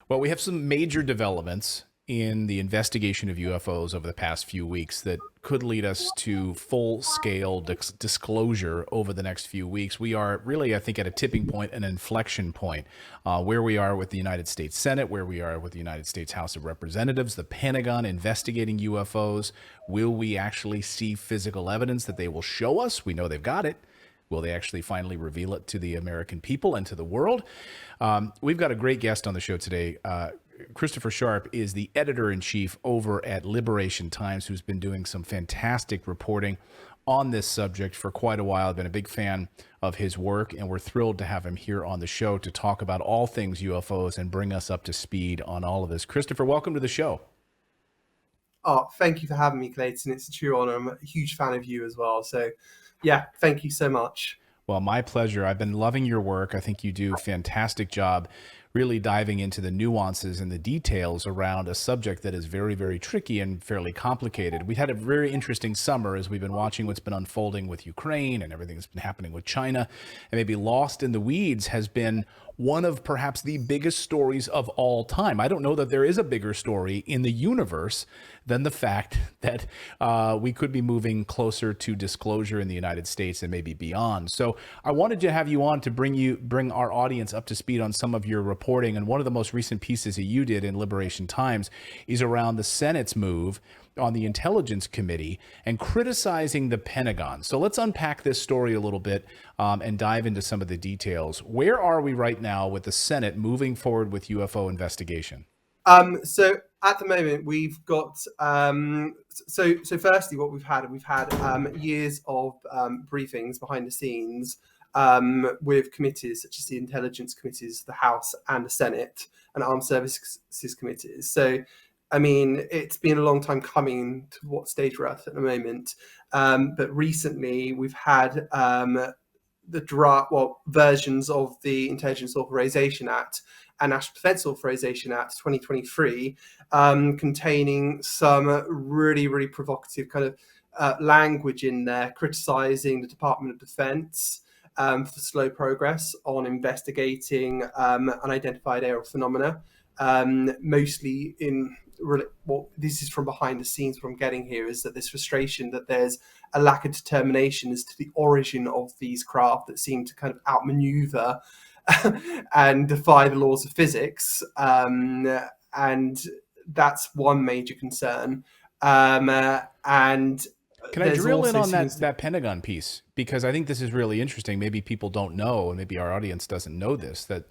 Well, we have some major developments in the investigation of UFOs over the past few weeks that could lead us to full-scale disclosure over the next few weeks. We are really, I think, at a tipping point, an inflection point, where we are with the United States Senate, where we are with the United States House of Representatives, the Pentagon investigating UFOs. Will we actually see physical evidence that they will show us? We know they've got it. Will they actually finally reveal it to the American people and to the world? We've got a great guest on the show today. Christopher Sharp is the editor-in-chief over at Liberation Times, who's been doing some fantastic reporting on this subject for quite a while. I've been a big fan of his work, and we're thrilled to have him here on the show to talk about all things UFOs and bring us up to speed on all of this. Christopher, welcome to the show. Oh, thank you for having me, Clayton. It's a true honor. I'm a huge fan of you as well. So, yeah, thank you so much. Well, my pleasure. I've been loving your work. I think you do a fantastic job really diving into the nuances and the details around a subject that is very, very tricky and fairly complicated. We've had a very interesting summer as we've been watching what's been unfolding with Ukraine and everything that's been happening with China. And maybe lost in the weeds has been one of perhaps the biggest stories of all time. I don't know that there is a bigger story in the universe than the fact that we could be moving closer to disclosure in the United States and maybe beyond. So I wanted to have you on to bring our audience up to speed on some of your reporting. And one of the most recent pieces that you did in Liberation Times is around the Senate's move on the Intelligence Committee and criticizing the Pentagon. So let's unpack this story a little bit and dive into some of the details. Where are we right now with the Senate moving forward with UFO investigation? So at the moment, we've got so firstly, what we've had years of briefings behind the scenes with committees such as the intelligence committees, the House and the Senate, and armed services committees. So, I mean, it's been a long time coming to what stage we're at the moment. But recently, we've had the draft, versions of the Intelligence Authorization Act and National Defense Authorization Act 2023, containing some really, really provocative kind of language in there, criticizing the Department of Defense for slow progress on investigating unidentified aerial phenomena, mostly in this is from behind the scenes. What I'm getting here is that this frustration that there's a lack of determination as to the origin of these craft that seem to kind of outmaneuver and defy the laws of physics, and that's one major concern. And can I drill in on that Pentagon piece? Because I think this is really interesting. Maybe people don't know, and maybe our audience doesn't know this, that,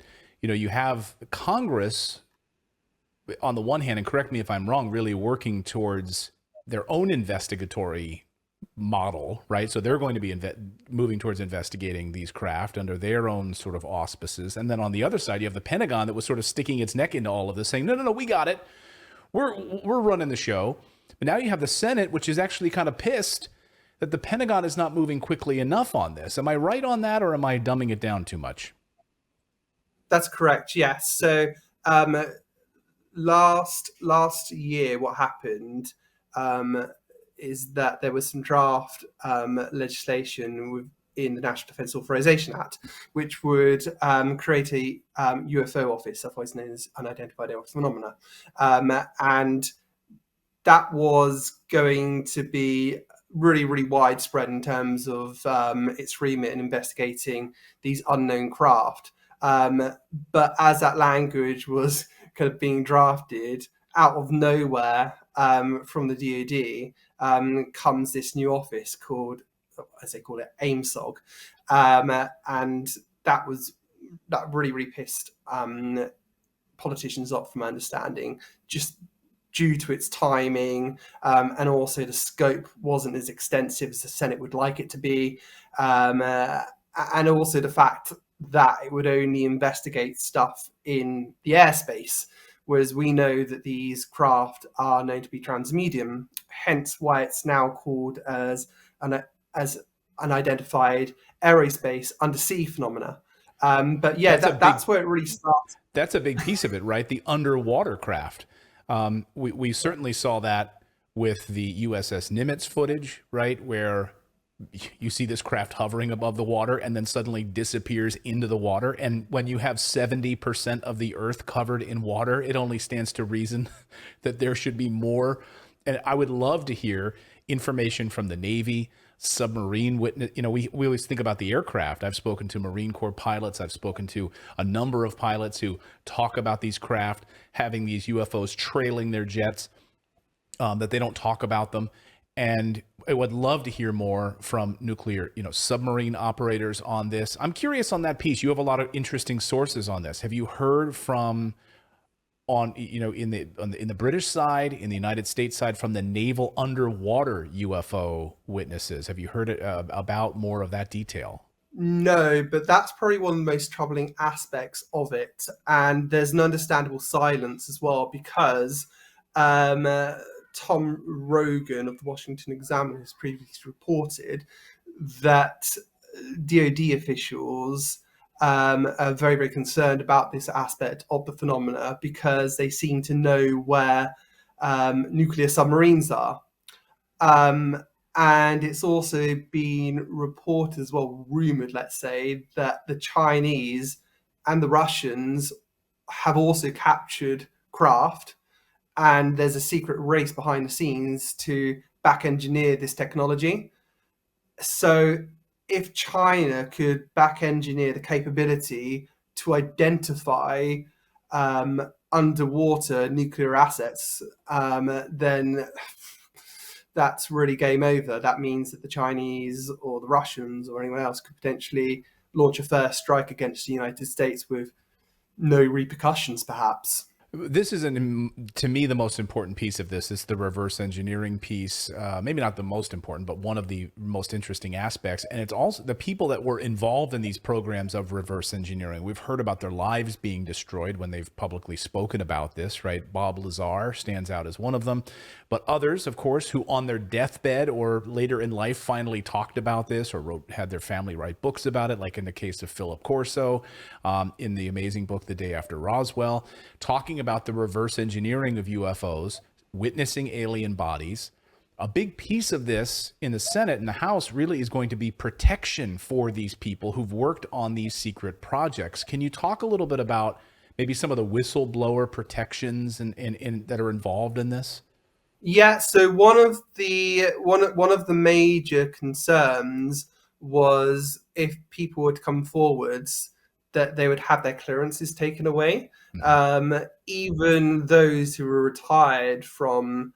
you know, you have Congress on the one hand, and correct me if I'm wrong, really working towards their own investigatory model, right? So they're going to be moving towards investigating these craft under their own sort of auspices. And then on the other side, you have the Pentagon that was sort of sticking its neck into all of this, saying, no, we got it. We're running the show. But now you have the Senate, which is actually kind of pissed that the Pentagon is not moving quickly enough on this. Am I right on that, or am I dumbing it down too much? That's correct, yes. So last year, what happened is that there was some draft legislation in the National Defense Authorization Act, which would create a UFO office, otherwise known as Unidentified Aerial Phenomena, and that was going to be really, really widespread in terms of its remit in investigating these unknown craft. But as that language was kind of being drafted, out of nowhere from the DoD comes this new office called, as they call it, AIMSOG, and that really, really pissed politicians off, from my understanding, just due to its timing, and also the scope wasn't as extensive as the Senate would like it to be, and also the fact that it would only investigate stuff in the airspace, whereas we know that these craft are known to be transmedium, hence why it's now called as unidentified aerospace undersea phenomena. But yeah, that's where it really starts. That's a big piece of it, right? The underwater craft. We certainly saw that with the USS Nimitz footage, right, where you see this craft hovering above the water and then suddenly disappears into the water. And when you have 70% of the earth covered in water, it only stands to reason that there should be more. And I would love to hear information from the Navy, submarine witness. You know, we always think about the aircraft. I've spoken to Marine Corps pilots. I've spoken to a number of pilots who talk about these craft having these UFOs trailing their jets, that they don't talk about them. And I would love to hear more from nuclear, submarine operators on this. I'm curious on that piece. You have a lot of interesting sources on this. Have you heard from in the British side, in the United States side, from the naval underwater UFO witnesses? Have you heard about more of that detail? No, but that's probably one of the most troubling aspects of it. And there's an understandable silence as well, because Tom Rogan of the Washington Examiner has previously reported that DoD officials are very, very concerned about this aspect of the phenomena, because they seem to know where nuclear submarines are. And it's also been reported as well, rumored, let's say, that the Chinese and the Russians have also captured craft, and there's a secret race behind the scenes to back engineer this technology. So if China could back engineer the capability to identify underwater nuclear assets, then that's really game over. That means that the Chinese or the Russians or anyone else could potentially launch a first strike against the United States with no repercussions, perhaps. This is, to me, the most important piece of this is the reverse engineering piece. Maybe not the most important, but one of the most interesting aspects. And it's also the people that were involved in these programs of reverse engineering. We've heard about their lives being destroyed when they've publicly spoken about this, right? Bob Lazar stands out as one of them. But others, of course, who on their deathbed or later in life finally talked about this or had their family write books about it, like in the case of Philip Corso, in the amazing book The Day After Roswell, talking about the reverse engineering of UFOs, witnessing alien bodies. A big piece of this in the Senate and the House really is going to be protection for these people who've worked on these secret projects. Can you talk a little bit about maybe some of the whistleblower protections that are involved in this? Yeah, so one of the major concerns was if people would come forwards, that they would have their clearances taken away. Even those who were retired from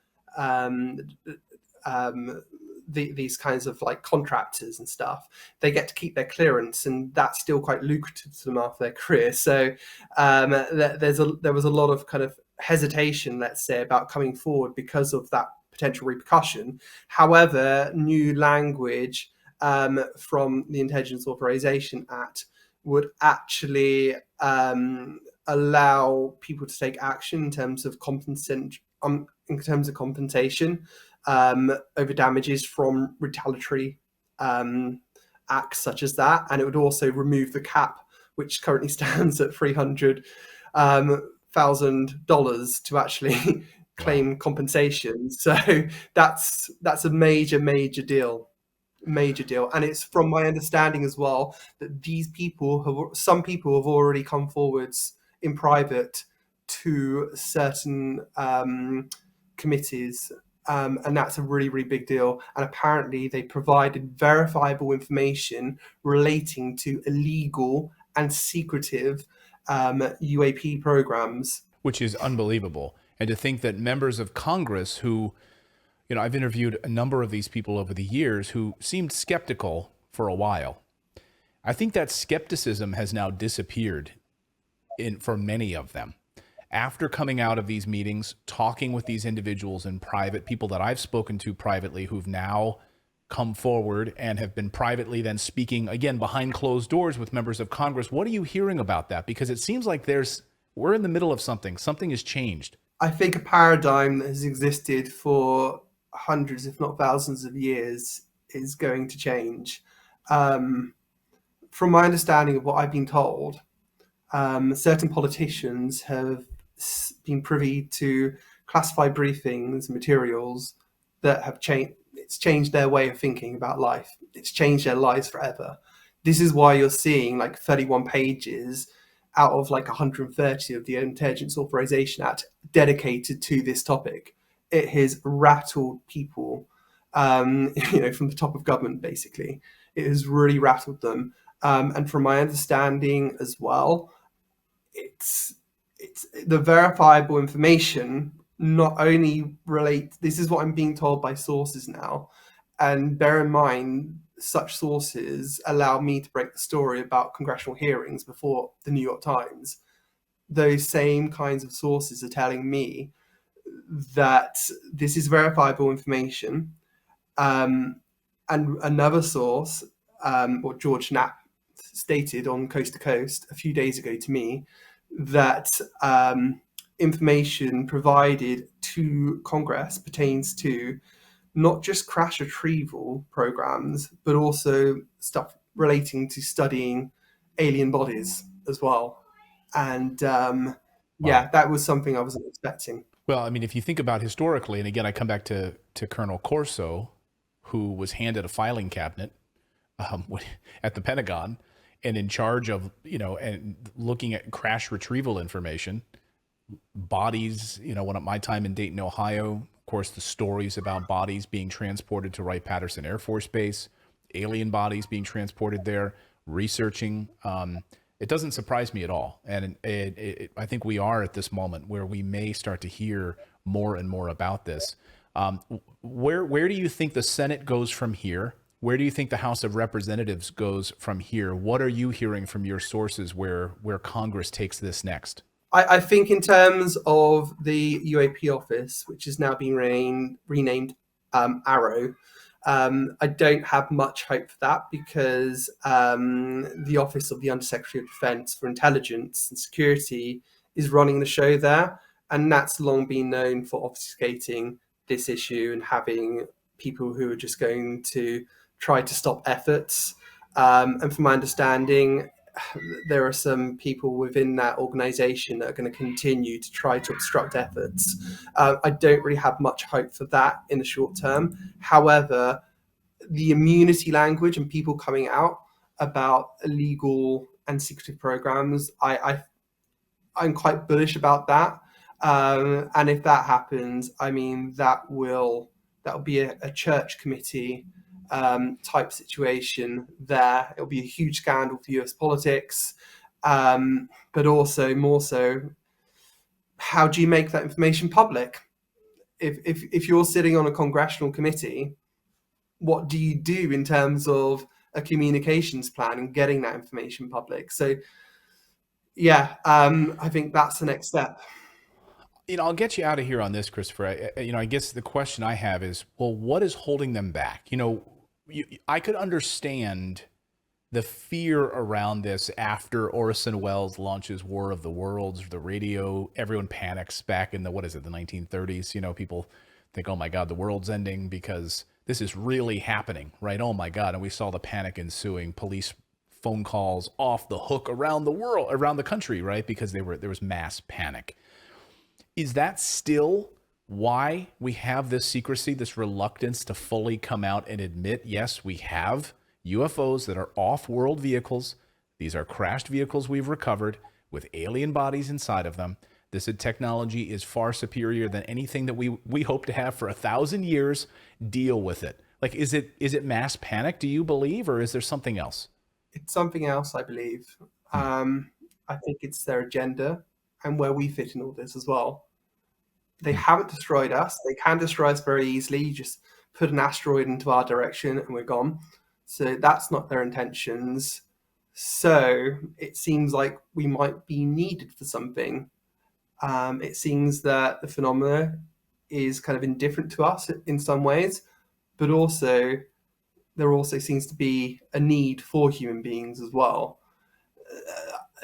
these kinds of like contractors and stuff, they get to keep their clearance, and that's still quite lucrative to them after their career. So there was a lot of kind of hesitation, let's say, about coming forward because of that potential repercussion. However, new language from the Intelligence Authorization Act would actually allow people to take action in terms of compensation over damages from retaliatory acts such as that, and it would also remove the cap, which currently stands at $300,000 to actually claim compensation. So that's a major deal, and it's from my understanding as well that some people have already come forwards in private to certain committees, and that's a really big deal. And apparently they provided verifiable information relating to illegal and secretive UAP programs. Which is unbelievable. And to think that members of Congress who, I've interviewed a number of these people over the years who seemed skeptical for a while. I think that skepticism has now disappeared for many of them. After coming out of these meetings, talking with these individuals in private, people that I've spoken to privately who've now come forward and have been privately then speaking, again, behind closed doors with members of Congress. What are you hearing about that? Because it seems like we're in the middle of something. Something has changed. I think a paradigm that has existed for hundreds, if not thousands of years is going to change. From my understanding of what I've been told, certain politicians have been privy to classified briefings, materials that have It's changed their way of thinking about life. It's changed their lives forever. This is why you're seeing like 31 pages out of like 130 of the Intelligence Authorization Act dedicated to this topic. It has rattled people, from the top of government, basically. It has really rattled them. And from my understanding as well, it's the verifiable information not only relate. This is what I'm being told by sources now, and bear in mind, such sources allow me to break the story about congressional hearings before the New York Times. Those same kinds of sources are telling me that this is verifiable information. And another source, what George Knapp stated on Coast to Coast a few days ago to me, that information provided to Congress pertains to not just crash retrieval programs, but also stuff relating to studying alien bodies as well. And Wow. that was something I wasn't expecting. Well, I mean, if you think about historically, and again, I come back to Colonel Corso, who was handed a filing cabinet at the Pentagon and in charge of, and looking at crash retrieval information, bodies, when at my time in Dayton, Ohio, of course, the stories about bodies being transported to Wright-Patterson Air Force Base, alien bodies being transported there, researching. It doesn't surprise me at all. And I think we are at this moment where we may start to hear more and more about this. Where do you think the Senate goes from here? Where do you think the House of Representatives goes from here? What are you hearing from your sources where Congress takes this next? I think in terms of the UAP office, which is now being renamed Arrow, I don't have much hope for that because the Office of the Undersecretary of Defense for Intelligence and Security is running the show there. And that's long been known for obfuscating this issue and having people who are just going to try to stop efforts. And from my understanding, there are some people within that organization that are going to continue to try to obstruct efforts. I don't really have much hope for that in the short term. However, the immunity language and people coming out about illegal and secretive programs, I'm quite bullish about that. And if that happens, I mean, that will be a church committee type situation there. It'll be a huge scandal for US politics, but also more so, how do you make that information public? If you're sitting on a congressional committee, what do you do in terms of a communications plan and getting that information public? So, I think that's the next step. I'll get you out of here on this, Christopher. I guess the question I have is, well, what is holding them back? I could understand the fear around this after Orson Welles launches War of the Worlds, the radio, everyone panics back in the 1930s. People think, oh my God, the world's ending because this is really happening, right? Oh my God. And we saw the panic ensuing, police phone calls off the hook around the world, around the country, right? Because there was mass panic. Is that still why we have this secrecy, this reluctance to fully come out and admit, yes, we have UFOs that are off-world vehicles. These are crashed vehicles we've recovered with alien bodies inside of them. This technology is far superior than anything that we hope to have for 1,000 years. Deal with it. Like, is it mass panic, do you believe, or is there something else? It's something else, I believe. I think it's their agenda and where we fit in all this as well. They haven't destroyed us. They can destroy us very easily. You just put an asteroid into our direction and we're gone. So that's not their intentions. So it seems like we might be needed for something. It seems that the phenomena is kind of indifferent to us in some ways, but also there also seems to be a need for human beings as well.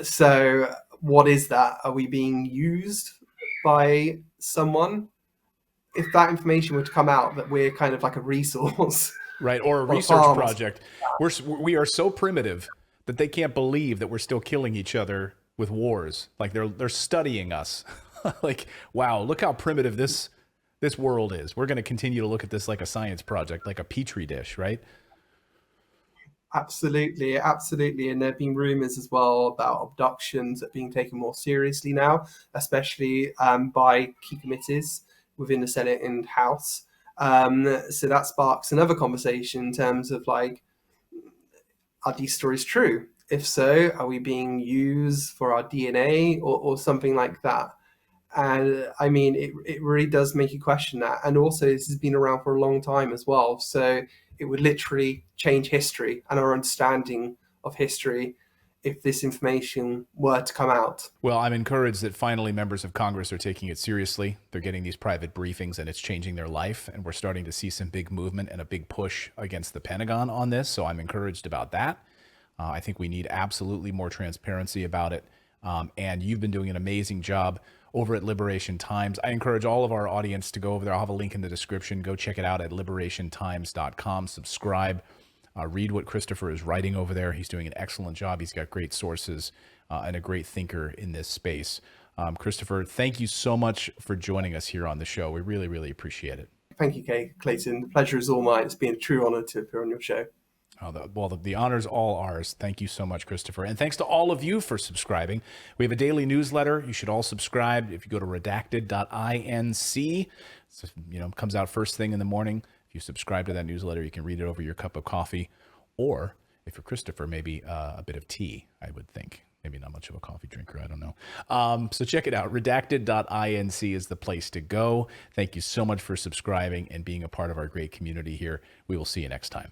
So what is that? Are we being used by someone? If that information were to come out that we're kind of like a resource, right, or a research project, we are so primitive that they can't believe that we're still killing each other with wars. Like they're studying us. Like, wow, look how primitive this this world is. We're going to continue to look at this like a science project, like a petri dish, right? Absolutely, absolutely. And there have been rumors as well about abductions that are being taken more seriously now, especially by key committees within the Senate and House. So that sparks another conversation in terms of like, are these stories true? If so, are we being used for our DNA or something like that? And I mean, it really does make you question that. And also, this has been around for a long time as well. So it would literally change history and our understanding of history if this information were to come out. Well, I'm encouraged that finally members of Congress are taking it seriously. They're getting these private briefings and it's changing their life. And we're starting to see some big movement and a big push against the Pentagon on this. So I'm encouraged about that. I think we need absolutely more transparency about it. And you've been doing an amazing job over at Liberation Times. I encourage all of our audience to go over there. I'll have a link in the description. Go check it out at liberationtimes.com. Subscribe. Read what Christopher is writing over there. He's doing an excellent job. He's got great sources and a great thinker in this space. Christopher, thank you so much for joining us here on the show. We really, really appreciate it. Thank you, Clayton. The pleasure is all mine. It's been a true honor to appear on your show. The honor's all ours. Thank you so much, Christopher. And thanks to all of you for subscribing. We have a daily newsletter. You should all subscribe. If you go to redacted.inc, it comes out first thing in the morning. If you subscribe to that newsletter, you can read it over your cup of coffee. Or if you're Christopher, maybe a bit of tea, I would think. Maybe not much of a coffee drinker. I don't know. So check it out. Redacted.inc is the place to go. Thank you so much for subscribing and being a part of our great community here. We will see you next time.